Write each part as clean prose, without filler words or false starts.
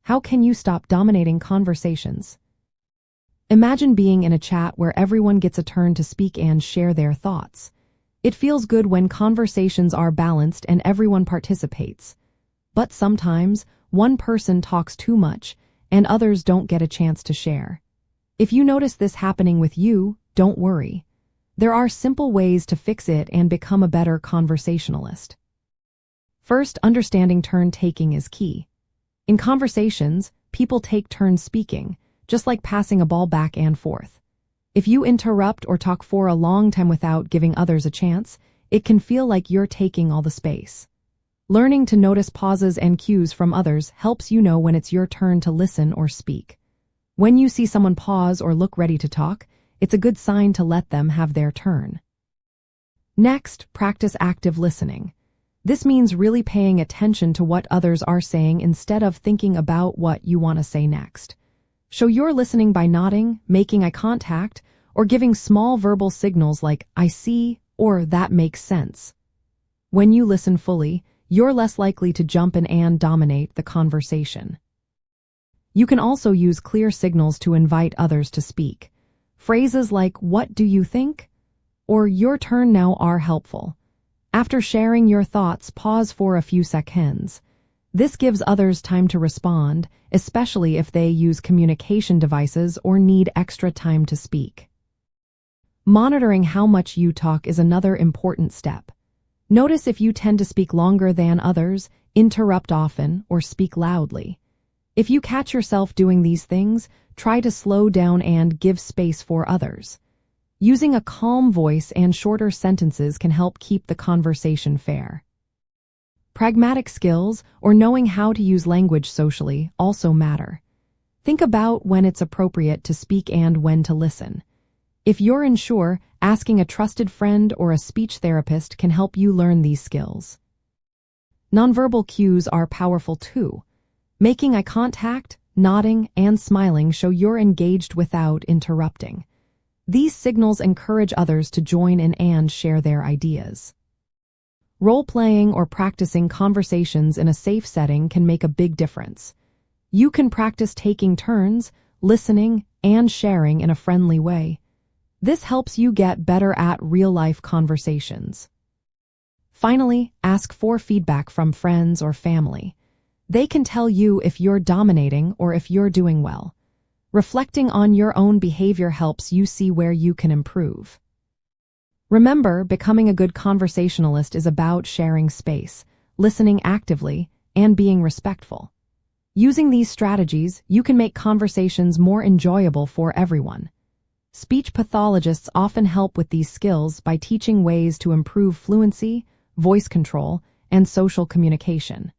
How can you stop dominating conversations? Imagine being in a chat where everyone gets a turn to speak and share their thoughts. It feels good when conversations are balanced and everyone participates. But sometimes, one person talks too much, and others don't get a chance to share. If you notice this happening with you, don't worry. There are simple ways to fix it and become a better conversationalist. First, understanding turn-taking is key. In conversations, people take turns speaking, just like passing a ball back and forth. If you interrupt or talk for a long time without giving others a chance, it can feel like you're taking all the space. Learning to notice pauses and cues from others helps you know when it's your turn to listen or speak. When you see someone pause or look ready to talk, it's a good sign to let them have their turn. Next, practice active listening. This means really paying attention to what others are saying instead of thinking about what you want to say next. Show you're listening by nodding, making eye contact, or giving small verbal signals like, I see, or that makes sense. When you listen fully, you're less likely to jump in and dominate the conversation. You can also use clear signals to invite others to speak. Phrases like, what do you think? Or your turn now are helpful. After sharing your thoughts, pause for a few seconds. This gives others time to respond, especially if they use communication devices or need extra time to speak. Monitoring how much you talk is another important step. Notice if you tend to speak longer than others, interrupt often, or speak loudly. If you catch yourself doing these things, try to slow down and give space for others. Using a calm voice and shorter sentences can help keep the conversation fair. Pragmatic skills, or knowing how to use language socially, also matter. Think about when it's appropriate to speak and when to listen. If you're unsure, asking a trusted friend or a speech therapist can help you learn these skills. Nonverbal cues are powerful too. Making eye contact, nodding, and smiling show you're engaged without interrupting. These signals encourage others to join in and share their ideas. Role-playing or practicing conversations in a safe setting can make a big difference. You can practice taking turns, listening, and sharing in a friendly way. This helps you get better at real-life conversations. Finally, ask for feedback from friends or family. They can tell you if you're dominating or if you're doing well. Reflecting on your own behavior helps you see where you can improve. Remember, becoming a good conversationalist is about sharing space, listening actively, and being respectful. Using these strategies, you can make conversations more enjoyable for everyone. Speech pathologists often help with these skills by teaching ways to improve fluency, voice control, and social communication.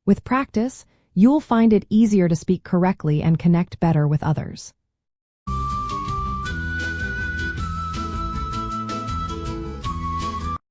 With practice, you'll find it easier to speak correctly and connect better with others.